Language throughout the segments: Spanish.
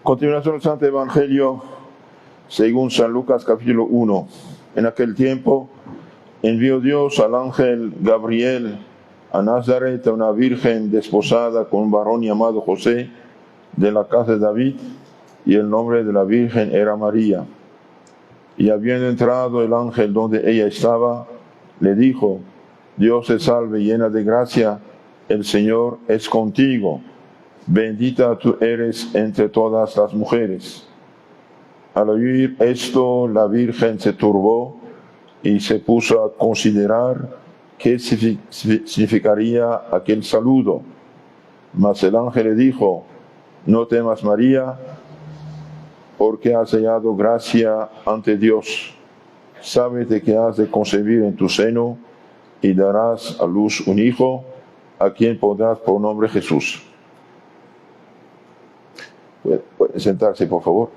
Continuación del Santo Evangelio según San Lucas capítulo 1. En aquel tiempo envió Dios al ángel Gabriel a Nazaret, a una virgen desposada con un varón llamado José, de la casa de David, y el nombre de la virgen era María. Y habiendo entrado el ángel donde ella estaba, le dijo: Dios te salve, llena de gracia, el Señor es contigo. Bendita tú eres entre todas las mujeres. Al oír esto, la Virgen se turbó y se puso a considerar qué significaría aquel saludo. Mas el ángel le dijo: No temas, María, porque has hallado gracia ante Dios. Sabes de que has de concebir en tu seno y darás a luz un hijo, a quien pondrás por nombre Jesús. ¿Pueden sentarse, por favor?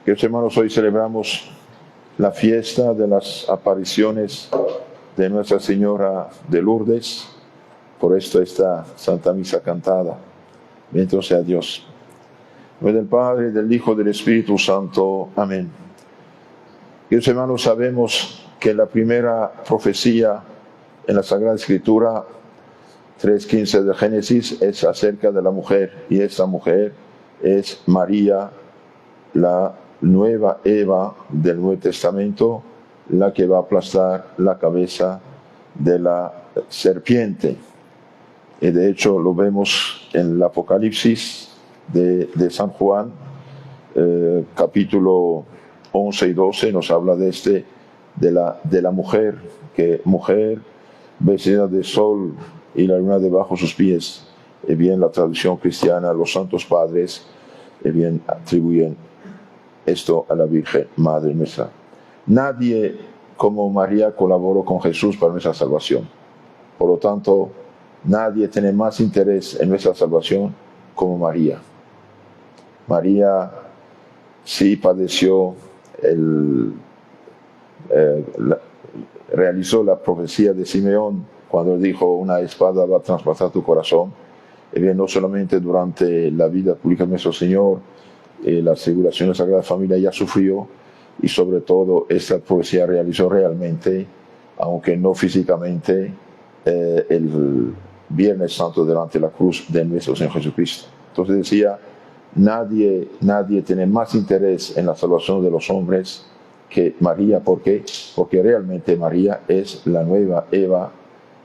Queridos hermanos, hoy celebramos la fiesta de las apariciones de Nuestra Señora de Lourdes. Por esto esta Santa Misa cantada. Bendito sea Dios. En nombre del Padre, del Hijo, del Espíritu Santo. Amén. Queridos hermanos, sabemos que la primera profecía en la Sagrada Escritura, 3:15 de Génesis, es acerca de la mujer, y esta mujer es María, la nueva Eva del Nuevo Testamento, la que va a aplastar la cabeza de la serpiente. Y de hecho lo vemos en el Apocalipsis de San Juan, capítulo 11 y 12, nos habla de la mujer, que mujer vestida de sol y la luna debajo de sus pies. Y bien, la traducción cristiana, los santos padres, bien atribuyen esto a la Virgen Madre nuestra. Nadie como María colaboró con Jesús para nuestra salvación. Por lo tanto, nadie tiene más interés en nuestra salvación como María. María sí padeció, realizó la profecía de Simeón cuando dijo: una espada va a traspasar tu corazón. Y bien, no solamente durante la vida pública de nuestro Señor, la seguración de la Sagrada Familia ya sufrió, y sobre todo esta profecía realizó realmente, aunque no físicamente, el Viernes Santo delante de la cruz de nuestro Señor Jesucristo. Entonces decía: nadie tiene más interés en la salvación de los hombres que María. ¿Por qué? Porque realmente María es la nueva Eva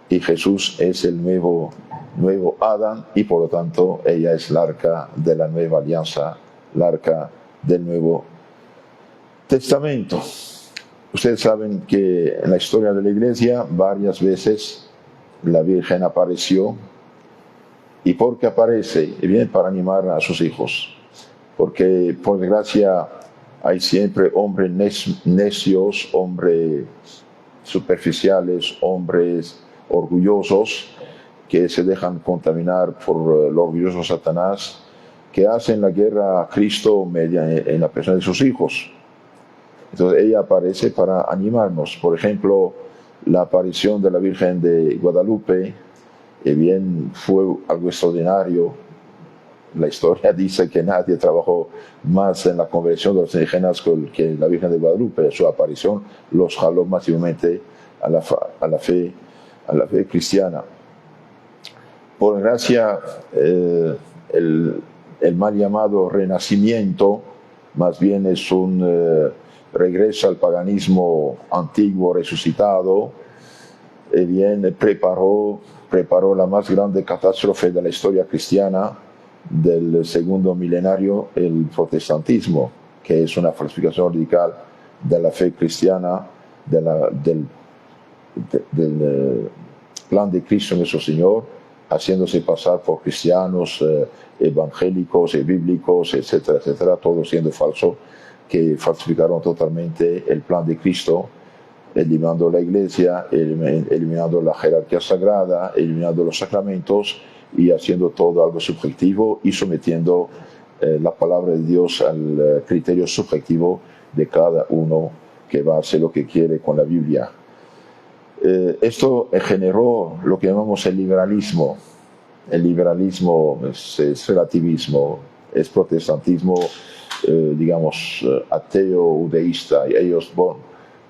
y Jesús es el nuevo Adán, y por lo tanto ella es la arca de la nueva alianza, la arca del Nuevo Testamento. Ustedes saben que en la historia de la Iglesia varias veces la Virgen apareció. ¿Y por qué aparece? Y bien, para animar a sus hijos. Porque por desgracia hay siempre hombres necios, hombres superficiales, hombres orgullosos, que se dejan contaminar por el orgulloso Satanás, que hacen la guerra a Cristo en la persona de sus hijos. Entonces ella aparece para animarnos. Por ejemplo, la aparición de la Virgen de Guadalupe, bien, fue algo extraordinario. La historia dice que nadie trabajó más en la conversión de los indígenas que la Virgen de Guadalupe. Su aparición los jaló masivamente a la fe cristiana. Por gracia, el mal llamado renacimiento más bien es un regreso al paganismo antiguo resucitado. Bien, preparó la más grande catástrofe de la historia cristiana del segundo milenario, el protestantismo, que es una falsificación radical de la fe cristiana, del plan de Cristo nuestro Señor, haciéndose pasar por cristianos evangélicos y bíblicos, etcétera, etcétera, todo siendo falso, que falsificaron totalmente el plan de Cristo, eliminando la iglesia, eliminando la jerarquía sagrada, eliminando los sacramentos y haciendo todo algo subjetivo y sometiendo la palabra de Dios al criterio subjetivo de cada uno, que va a hacer lo que quiere con la Biblia. Esto generó lo que llamamos el liberalismo. el liberalismo es relativismo, es protestantismo, digamos, ateo, deísta. Y ellos, bueno,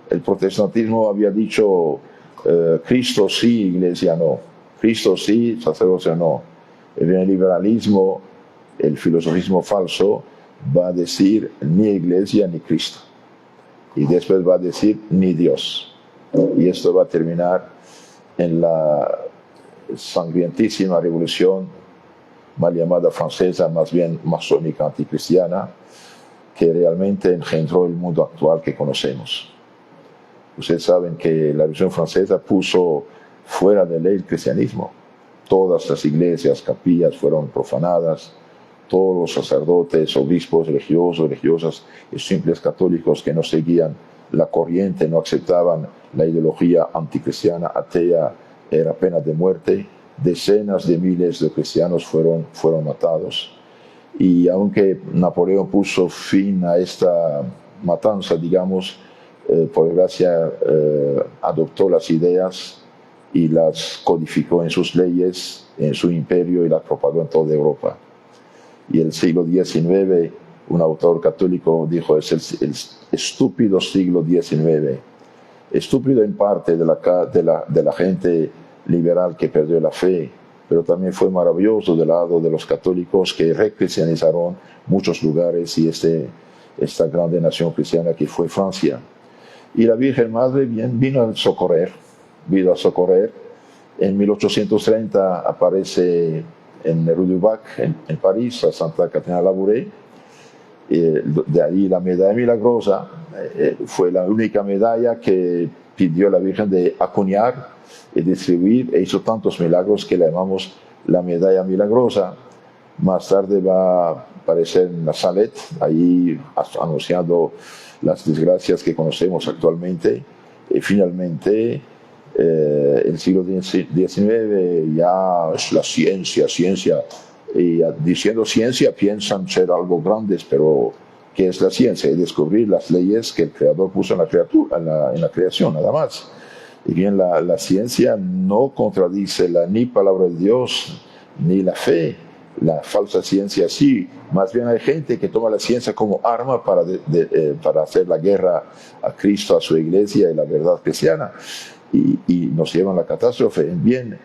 el protestantismo había dicho Cristo sí, iglesia no. Cristo sí, sacerdocio no. El liberalismo, el filosofismo falso, va a decir ni iglesia ni Cristo. Y después va a decir ni Dios. Y esto va a terminar en la sangrientísima revolución mal llamada francesa, más bien masónica anticristiana, que realmente engendró el mundo actual que conocemos. Ustedes saben que la Revolución Francesa puso fuera de ley el cristianismo. Todas las iglesias, capillas fueron profanadas, todos los sacerdotes, obispos, religiosos, religiosas y simples católicos que no seguían la corriente, no aceptaban la ideología anticristiana, atea, era pena de muerte. Decenas de miles de cristianos fueron matados. Y aunque Napoleón puso fin a esta matanza, digamos, por desgracia adoptó las ideas y las codificó en sus leyes, en su imperio, y las propagó en toda Europa. Y el siglo XIX, un autor católico dijo, es el estúpido siglo XIX. Estúpido en parte de la gente liberal que perdió la fe, pero también fue maravilloso del lado de los católicos que recristianizaron muchos lugares y esta grande nación cristiana que fue Francia. Y la Virgen Madre vino a socorrer. En 1830 aparece en Rue du Bac, en París, a Santa Catarina Labouré. De ahí la medalla milagrosa, fue la única medalla que pidió la Virgen de acuñar y distribuir, e hizo tantos milagros que la llamamos la medalla milagrosa. Más tarde va a aparecer en la Salette, ahí anunciando las desgracias que conocemos actualmente. Y finalmente, el siglo XIX ya es la ciencia, y diciendo ciencia piensan ser algo grandes, pero ¿qué es la ciencia? Es descubrir las leyes que el Creador puso en la creación, nada más. Y bien, la ciencia no contradice ni palabra de Dios, ni la fe. La falsa ciencia sí. Más bien hay gente que toma la ciencia como arma para hacer la guerra a Cristo, a su iglesia y la verdad cristiana. Y nos llevan a la catástrofe. Bien,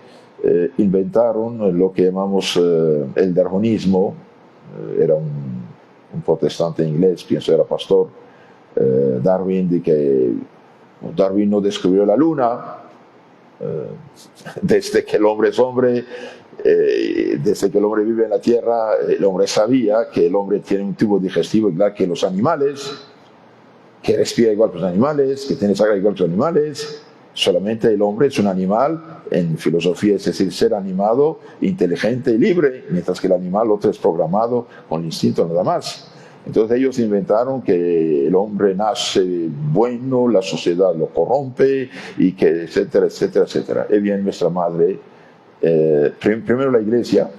inventaron lo que llamamos el darwinismo. Era un protestante inglés, pienso era pastor, Darwin, de que Darwin no descubrió la luna. Desde que el hombre es hombre, desde que el hombre vive en la tierra, el hombre sabía que el hombre tiene un tubo digestivo igual que los animales, que respira igual que los animales, que tiene sangre igual que los animales. Solamente el hombre es un animal, en filosofía es decir, ser animado, inteligente y libre, mientras que el animal otro es programado con instinto nada más. Entonces ellos inventaron que el hombre nace bueno, la sociedad lo corrompe, y que etcétera, etcétera, etcétera. Y bien, nuestra madre, primero la iglesia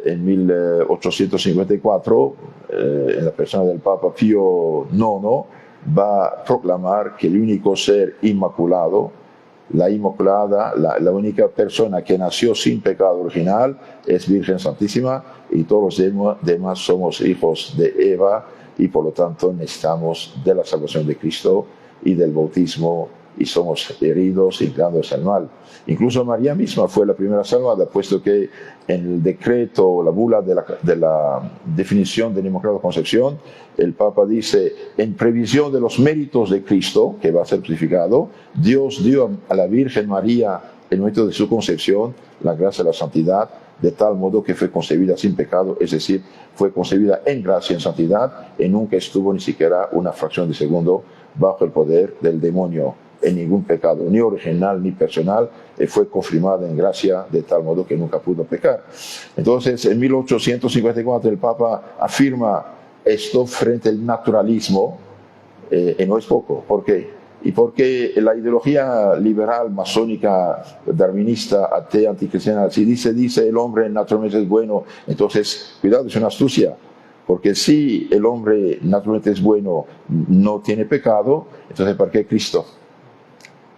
en 1854, en la persona del Papa Pío IX, va a proclamar que el único ser inmaculado, la Inmaculada, la única persona que nació sin pecado original, es Virgen Santísima, y todos los demás somos hijos de Eva, y por lo tanto necesitamos de la salvación de Cristo y del bautismo, y somos heridos y inclinados al mal. Incluso María misma fue la primera salvada, puesto que en el decreto, la bula de la definición de la Inmaculada Concepción, el Papa dice, en previsión de los méritos de Cristo, que va a ser crucificado, Dios dio a la Virgen María, en el momento de su concepción, la gracia de la santidad, de tal modo que fue concebida sin pecado, es decir, fue concebida en gracia y en santidad, y nunca estuvo ni siquiera una fracción de segundo bajo el poder del demonio, en ningún pecado, ni original ni personal, fue confirmada en gracia de tal modo que nunca pudo pecar. Entonces, en 1854 el Papa afirma esto frente al naturalismo, y no es poco. ¿Por qué? Y porque la ideología liberal, masónica, darwinista, atea, anticristiana, si dice el hombre naturalmente es bueno, entonces, cuidado, es una astucia. Porque si el hombre naturalmente es bueno, no tiene pecado, entonces ¿para qué Cristo?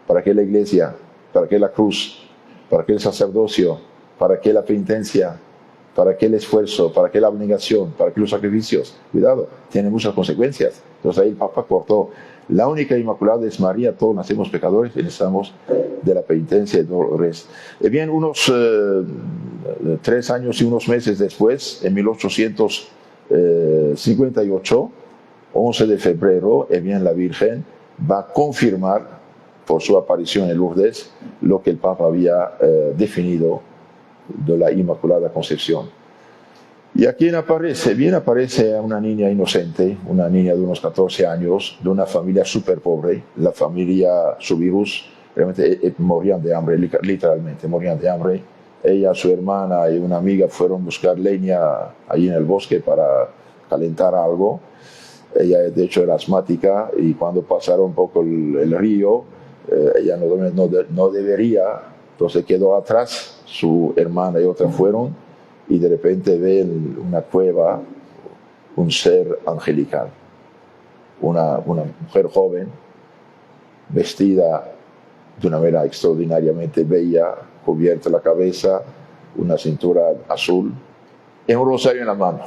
¿Para qué la iglesia? ¿Para qué la cruz? ¿Para qué el sacerdocio? ¿Para qué la penitencia? ¿Para qué el esfuerzo? ¿Para qué la abnegación? ¿Para qué los sacrificios? Cuidado, tiene muchas consecuencias. Entonces ahí el Papa cortó. La única inmaculada es María, todos nacemos pecadores y necesitamos de la penitencia y dolores. Bien, unos 3 años y unos meses después, en 1858, 11 de febrero, bien, la Virgen va a confirmar por su aparición en Lourdes lo que el Papa había definido de la Inmaculada Concepción. ¿Y a quién aparece? Bien, aparece a una niña inocente, una niña de unos 14 años, de una familia súper pobre. La familia Subirus realmente morían de hambre, literalmente morían de hambre. Ella, su hermana y una amiga fueron a buscar leña allí en el bosque para calentar algo. Ella de hecho era asmática y cuando pasaron un poco el río, ella no debería, entonces quedó atrás, su hermana y otra fueron y de repente ve en una cueva un ser angelical, una mujer joven, vestida de una manera extraordinariamente bella, cubierta la cabeza, una cintura azul, y un rosario en la mano.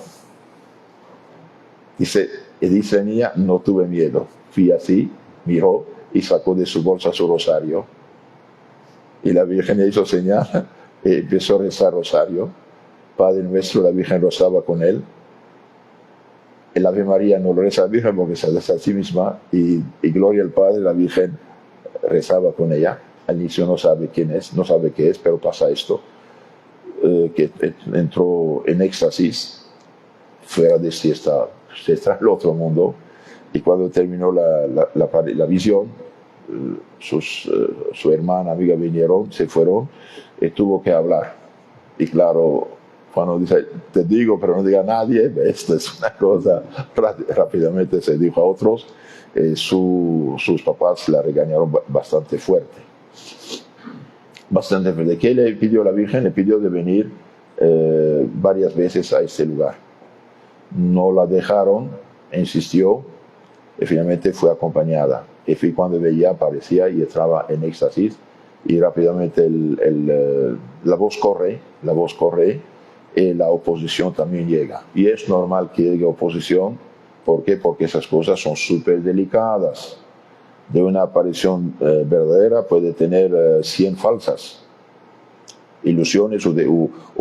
Dice la niña, no tuve miedo, fui así, miró y sacó de su bolsa su rosario. Y la Virgen le hizo señal, empezó a rezar rosario. Padre Nuestro, la Virgen rezaba con él. El Ave María no lo reza la Virgen porque se reza a sí misma. Y Gloria al Padre, la Virgen rezaba con ella. Al inicio no sabe quién es, no sabe qué es, pero pasa esto. Que entró en éxtasis, fuera de sí está el otro mundo. Y cuando terminó la visión, su hermana, amiga vinieron, se fueron y tuvo que hablar. Y claro, cuando dice, te digo, pero no diga a nadie, esto es una cosa, rápidamente se dijo a otros, sus papás la regañaron bastante fuerte. Bastante fuerte. ¿Qué le pidió la Virgen? Le pidió de venir varias veces a este lugar. No la dejaron, insistió, y finalmente fue acompañada. Y fue cuando veía, aparecía y entraba en éxtasis, y rápidamente la voz corre, y la oposición también llega. Y es normal que llegue oposición. ¿Por qué? Porque esas cosas son súper delicadas. De una aparición verdadera puede tener 100 falsas. Ilusiones o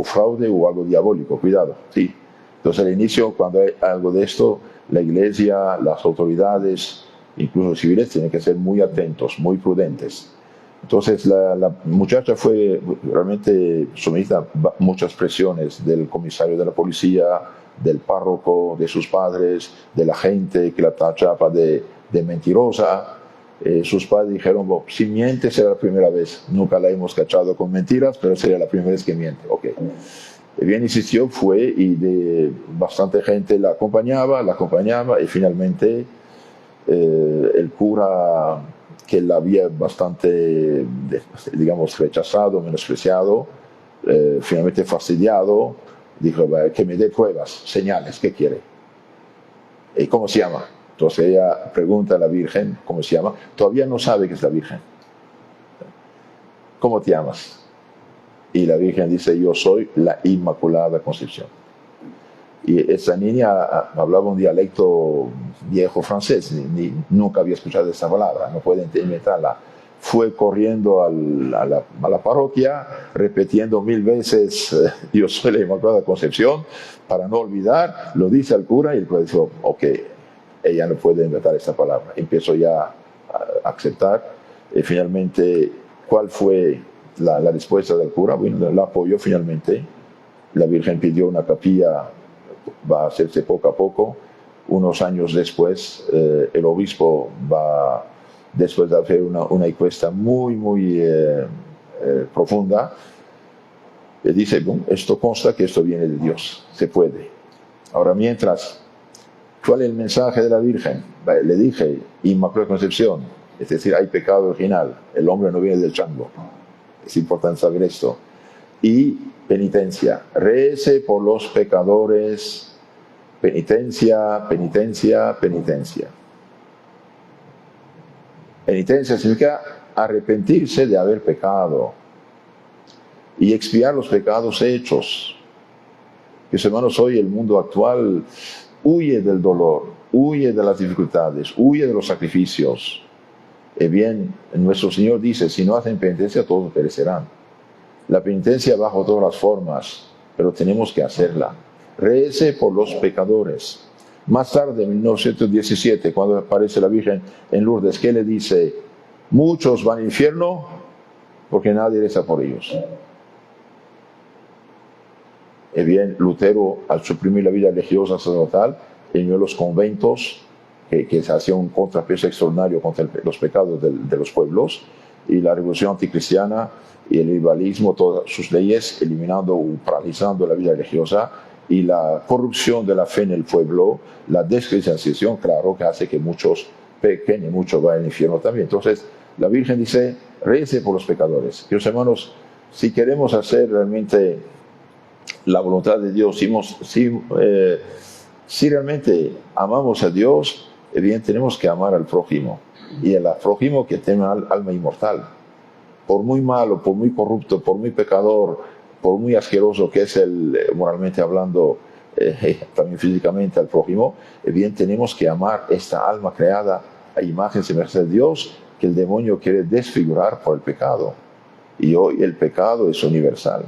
fraude o algo diabólico. Cuidado, sí. Entonces al inicio, cuando hay algo de esto, la Iglesia, las autoridades, incluso los civiles, tienen que ser muy atentos, muy prudentes. Entonces la muchacha fue realmente sometida a muchas presiones del comisario de la policía, del párroco, de sus padres, de la gente que la tachaba de mentirosa. Sus padres dijeron, bueno, si miente será la primera vez, nunca la hemos cachado con mentiras, pero sería la primera vez que miente. Okay. Bien, insistió, fue y bastante gente la acompañaba y finalmente el cura, que la había bastante, digamos, rechazado, menospreciado, finalmente fastidiado, dijo, que me dé pruebas, señales, ¿qué quiere? ¿Y cómo se llama? Entonces ella pregunta a la Virgen, ¿cómo se llama? Todavía no sabe que es la Virgen. ¿Cómo te llamas? Y la Virgen dice, yo soy la Inmaculada Concepción. Y esa niña hablaba un dialecto viejo francés, nunca había escuchado esa palabra, no puede inventarla. Fue corriendo a la parroquia, repitiendo 1000 veces, yo soy la Inmaculada Concepción, para no olvidar, lo dice al cura y el cura dice, ok, ella no puede inventar esta palabra. Empezó ya a aceptar. Y finalmente, ¿cuál fue la respuesta del cura? Bueno, la apoyó finalmente. La Virgen pidió una capilla, va a hacerse poco a poco. Unos años después, el obispo va, después de hacer una encuesta muy profunda, le dice, bueno, esto consta que esto viene de Dios, se puede. Ahora, mientras, ¿cuál es el mensaje de la Virgen? Le dije, Inmaculada Concepción, es decir, hay pecado original, el hombre no viene del chango. Es importante saber esto. Y penitencia, recé por los pecadores, penitencia. Penitencia significa arrepentirse de haber pecado. y expiar los pecados hechos. Mis hermanos, hoy el mundo actual huye del dolor, huye de las dificultades, huye de los sacrificios. Bien, nuestro Señor dice, si no hacen penitencia, todos perecerán. La penitencia bajo todas las formas, pero tenemos que hacerla. Réese por los pecadores. Más tarde, en 1917, cuando aparece la Virgen en Lourdes, ¿qué le dice? Muchos van al infierno porque nadie reza por ellos. Bien, Lutero, al suprimir la vida religiosa sacerdotal, eliminó los conventos, que se hacía un contrapeso extraordinario contra los pecados de los pueblos, y la revolución anticristiana y el liberalismo, todas sus leyes, eliminando o paralizando la vida religiosa, y la corrupción de la fe en el pueblo, la descristianización, claro, que hace que muchos pequen y muchos vayan al infierno también. Entonces, la Virgen dice, récese por los pecadores. Queridos hermanos, si queremos hacer realmente la voluntad de Dios, si realmente amamos a Dios, bien, tenemos que amar al prójimo, y al prójimo que tenga alma inmortal. Por muy malo, por muy corrupto, por muy pecador, por muy asqueroso que es moralmente hablando, también físicamente al prójimo, bien, tenemos que amar esta alma creada a imagen y semejanza de Dios, que el demonio quiere desfigurar por el pecado. Y hoy el pecado es universal.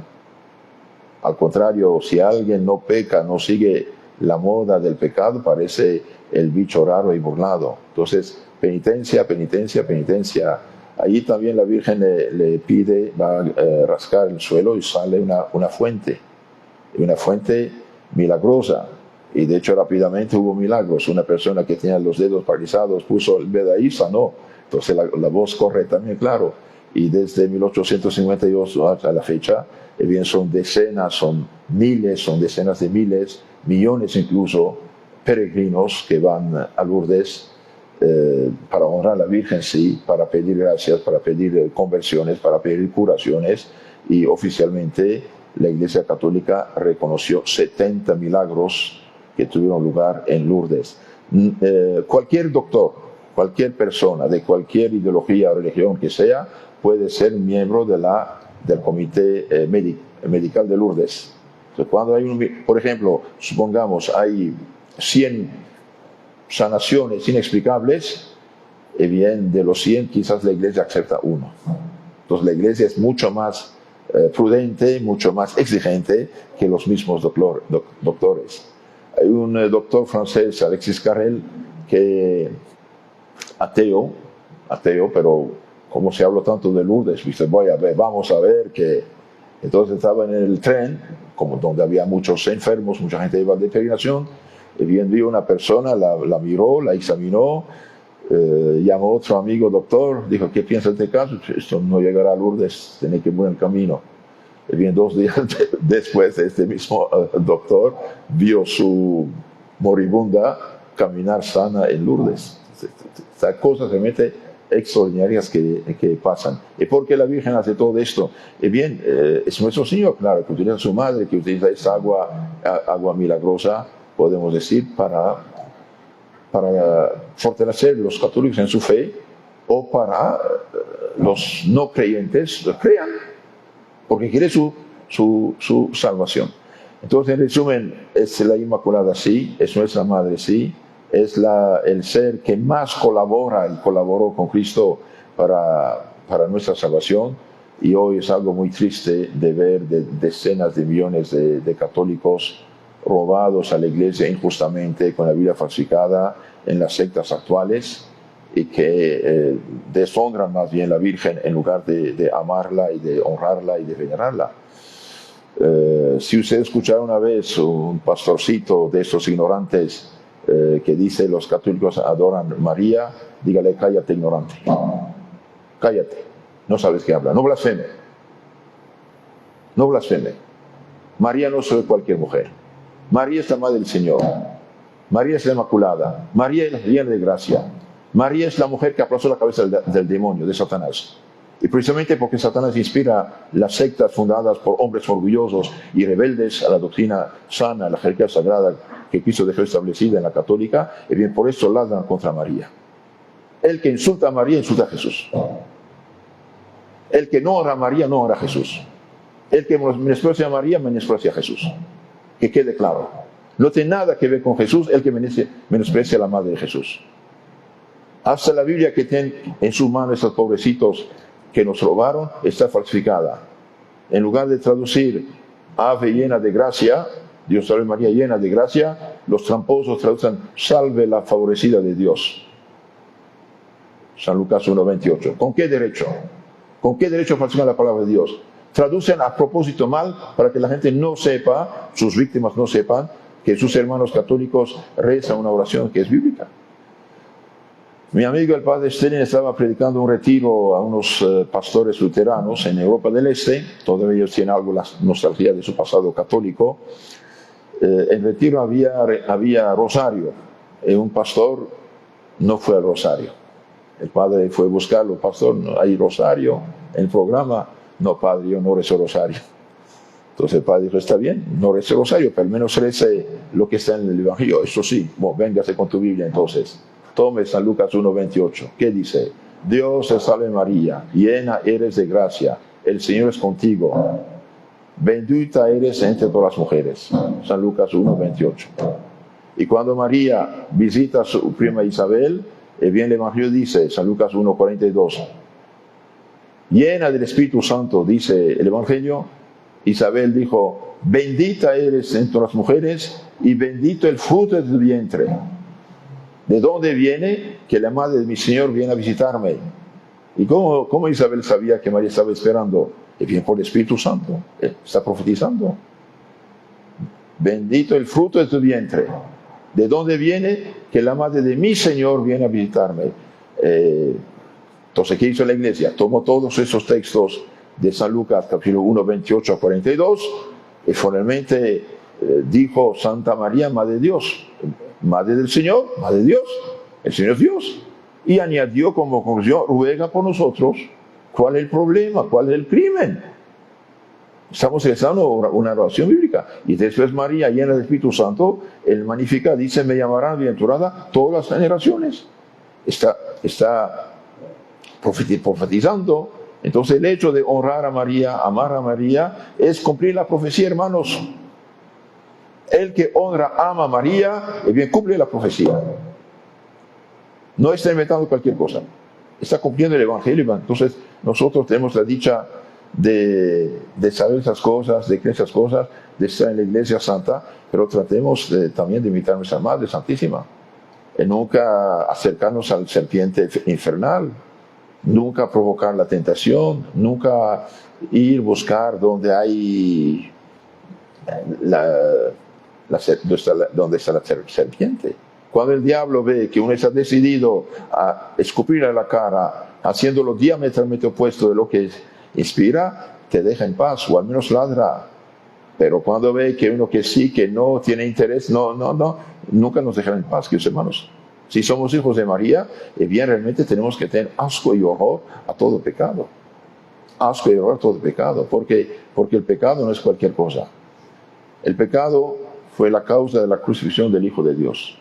Al contrario, si alguien no peca, no sigue la moda del pecado, parece el bicho raro y burlado. Entonces, penitencia, penitencia, penitencia. Allí también la Virgen le pide, va a rascar el suelo y sale una fuente milagrosa. Y de hecho rápidamente hubo milagros. Una persona que tenía los dedos paralizados puso el dedo ahí, sanó. Entonces la voz corre también, claro. Y desde 1858 hasta la fecha, bien, son decenas, son miles, son decenas de miles, millones incluso, peregrinos que van a Lourdes para honrar a la Virgen, sí, para pedir gracias, para pedir conversiones, para pedir curaciones, y oficialmente la Iglesia Católica reconoció 70 milagros que tuvieron lugar en Lourdes. Cualquier doctor, cualquier persona de cualquier ideología o religión que sea, puede ser miembro del comité medical de Lourdes. Entonces, cuando hay por ejemplo, supongamos hay 100 sanaciones inexplicables, bien, de los 100 quizás la Iglesia acepta uno. Entonces la Iglesia es mucho más prudente, mucho más exigente que los mismos doctores. Hay un doctor francés, Alexis Carrel, que ateo, pero como se habla tanto de Lourdes, dice, vamos a ver que... Entonces estaba en el tren, como donde había muchos enfermos, mucha gente iba de peregrinación, y bien vio una persona, la miró, la examinó, llamó a otro amigo doctor, dijo, ¿qué piensa de este caso? Esto no llegará a Lourdes, tiene que morir en el camino. Y bien 2 días después, este mismo doctor vio su moribunda caminar sana en Lourdes. Estas cosas realmente extraordinarias que pasan. ¿Y por qué la Virgen hace todo esto? Bien, es nuestro Señor, claro, que utiliza a su madre, que utiliza esta agua milagrosa, podemos decir, para fortalecer los católicos en su fe, o para los no creyentes crean, porque quiere su salvación. Entonces, en resumen, es la Inmaculada, sí, es nuestra Madre, sí, es el ser que más colabora y colaboró con Cristo para nuestra salvación, y hoy es algo muy triste de ver decenas de millones de católicos robados a la Iglesia injustamente, con la vida falsificada en las sectas actuales, y que deshonran más bien la Virgen en lugar de amarla y de honrarla y de venerarla. Si usted escuchara una vez un pastorcito de esos ignorantes que dice los católicos adoran a María, dígale, cállate ignorante, cállate, no sabes qué habla, no blasfeme, no blasfeme. María no es cualquier mujer, María es la Madre del Señor, María es la Inmaculada, María es llena de gracia, María es la mujer que aplastó la cabeza del demonio, de Satanás. Y precisamente porque Satanás inspira las sectas fundadas por hombres orgullosos y rebeldes a la doctrina sana, a la jerarquía sagrada que Cristo dejó establecida en la católica, y bien por eso ladran contra María. El que insulta a María, insulta a Jesús. El que no honra a María, no honra a Jesús. El que menosprecia a María, menosprecia a Jesús. Que quede claro. No tiene nada que ver con Jesús el que menosprecia a la madre de Jesús. Hasta la Biblia que tiene en sus manos estos pobrecitos que nos robaron, está falsificada. En lugar de traducir ave llena de gracia, Dios salve María llena de gracia, los tramposos traducen salve la favorecida de Dios. San Lucas 1:28. ¿Con qué derecho? ¿Con qué derecho falsifican la palabra de Dios? Traducen a propósito mal para que la gente no sepa, sus víctimas no sepan, que sus hermanos católicos rezan una oración que es bíblica. Mi amigo el padre Sterling estaba predicando un retiro a unos pastores luteranos en Europa del Este. Todavía ellos tienen algo la nostalgia de su pasado católico. En retiro había rosario. Un pastor no fue al rosario. El padre fue a buscarlo, pastor, no hay rosario en el programa. No, padre, yo no rezo rosario. Entonces el padre dijo, está bien, no rece rosario, pero al menos rece lo que está en el Evangelio. Eso sí, bueno, véngase con tu Biblia entonces. Tome San Lucas 1:28. ¿Qué dice? Dios te salve María, llena eres de gracia, el Señor es contigo. Bendita eres entre todas las mujeres. San Lucas 1:28. Y cuando María visita a su prima Isabel, bien el Evangelio dice, San Lucas 1:42, llena del Espíritu Santo, dice el Evangelio, Isabel dijo, bendita eres entre las mujeres y bendito el fruto de tu vientre. ¿De dónde viene que la madre de mi Señor viene a visitarme? ¿Y cómo Isabel sabía que María estaba esperando? Y bien por el Espíritu Santo, está profetizando. Bendito el fruto de tu vientre. ¿De dónde viene que la madre de mi Señor viene a visitarme? Entonces, ¿qué hizo la iglesia? Tomó todos esos textos de San Lucas, capítulo 1:28 a 42, y finalmente dijo Santa María, Madre de Dios, Madre del Señor, Madre de Dios, el Señor es Dios. Y añadió como conclusión, ruega por nosotros. ¿Cuál es el problema? ¿Cuál es el crimen? Estamos rezando una oración bíblica. Y después María, llena del Espíritu Santo, el Magnificat dice, me llamarán bienaventurada todas las generaciones. Está profetizando. Entonces el hecho de honrar a María, amar a María, es cumplir la profecía, hermanos. El que honra, ama a María, bien cumple la profecía. No está inventando cualquier cosa. Está cumpliendo el Evangelio. Entonces nosotros tenemos la dicha de saber esas cosas, de creer esas cosas, de estar en la Iglesia Santa, pero tratemos también de imitar a nuestra Madre Santísima. Nunca acercarnos al serpiente infernal, nunca provocar la tentación, nunca ir buscar donde hay donde está la serpiente. Cuando el diablo ve que uno está decidido a escupirle a la cara, haciéndolo diametralmente opuesto de lo que inspira, te deja en paz, o al menos ladra. Pero cuando ve que uno que sí, que no tiene interés, nunca nos dejará en paz, queridos hermanos. Si somos hijos de María, bien realmente tenemos que tener asco y horror a todo pecado. Asco y horror a todo pecado, porque el pecado no es cualquier cosa. El pecado fue la causa de la crucifixión del Hijo de Dios.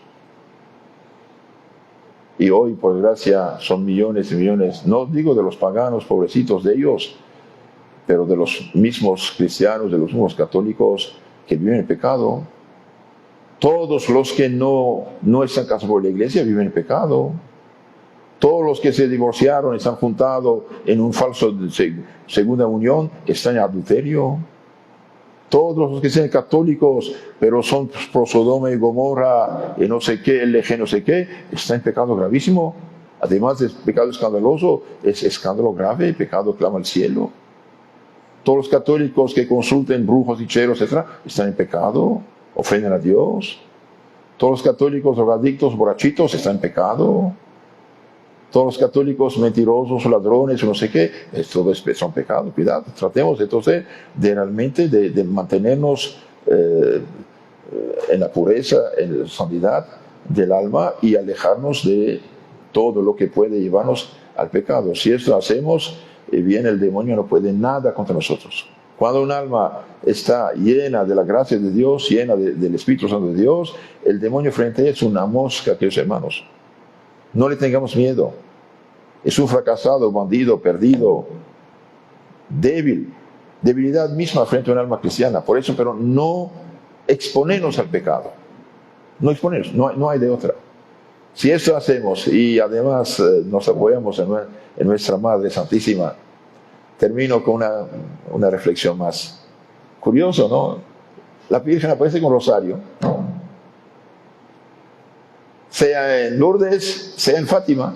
Y hoy, por desgracia, son millones y millones, no digo de los paganos, pobrecitos de ellos, pero de los mismos cristianos, de los mismos católicos que viven en pecado. Todos los que no están casados por la iglesia viven en pecado. Todos los que se divorciaron y se han juntado en un falso segunda unión están en adulterio. Todos los que sean católicos, pero son pro Sodoma y Gomorra, y no sé qué, LG no sé qué, están en pecado gravísimo. Además de pecado escandaloso, es escándalo grave, pecado clama al cielo. Todos los católicos que consulten brujos, hechiceros, etc., están en pecado, ofenden a Dios. Todos los católicos drogadictos, borrachitos, están en pecado. Todos los católicos mentirosos, ladrones, no sé qué, todo son pecados. Cuidado, tratemos entonces de realmente de mantenernos en la pureza, en la santidad del alma y alejarnos de todo lo que puede llevarnos al pecado. Si esto hacemos, bien el demonio no puede nada contra nosotros. Cuando un alma está llena de la gracia de Dios, llena del Espíritu Santo de Dios, el demonio frente a ella es una mosca, queridos hermanos. No le tengamos miedo. Es un fracasado, bandido, perdido, débil. debilidad misma frente a un alma cristiana. Por eso, pero no exponernos al pecado. No exponernos, no hay de otra. Si esto hacemos y además nos apoyamos en nuestra Madre Santísima, termino con una reflexión más. Curioso, ¿no? La Virgen aparece con rosario, sea en Lourdes, sea en Fátima.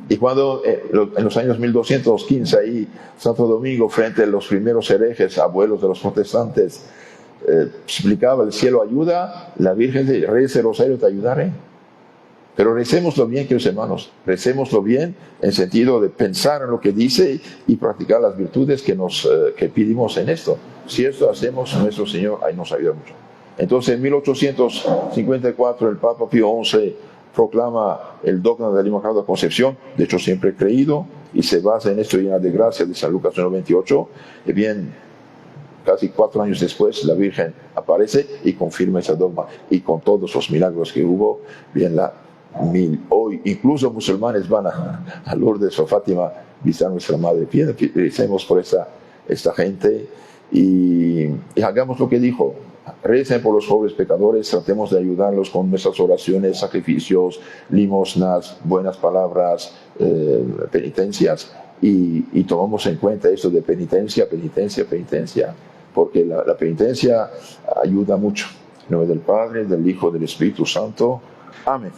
Y cuando en los años 1215 ahí, Santo Domingo, frente a los primeros herejes, abuelos de los protestantes, explicaba: el cielo ayuda, la Virgen de Reyes del Rosario te ayudaré. Pero recémoslo bien, queridos hermanos, recémoslo bien en sentido de pensar en lo que dice y practicar las virtudes que pedimos en esto. Si esto hacemos, nuestro Señor ahí nos ayuda mucho. Entonces, en 1854, el Papa Pío XI proclama el dogma de la Inmaculada Concepción. De hecho, siempre he creído, y se basa en esto llena de gracia de San Lucas 1:28. Y bien, casi 4 años después, la Virgen aparece y confirma ese dogma. Y con todos los milagros que hubo, bien, hoy incluso musulmanes van a Lourdes o Fátima visitar a nuestra Madre. Recemos por esta gente y hagamos lo que dijo. Recen por los pobres pecadores, tratemos de ayudarlos con nuestras oraciones, sacrificios, limosnas, buenas palabras, penitencias, y tomamos en cuenta esto de penitencia, porque la penitencia ayuda mucho. En nombre del Padre, del Hijo, del Espíritu Santo. Amén.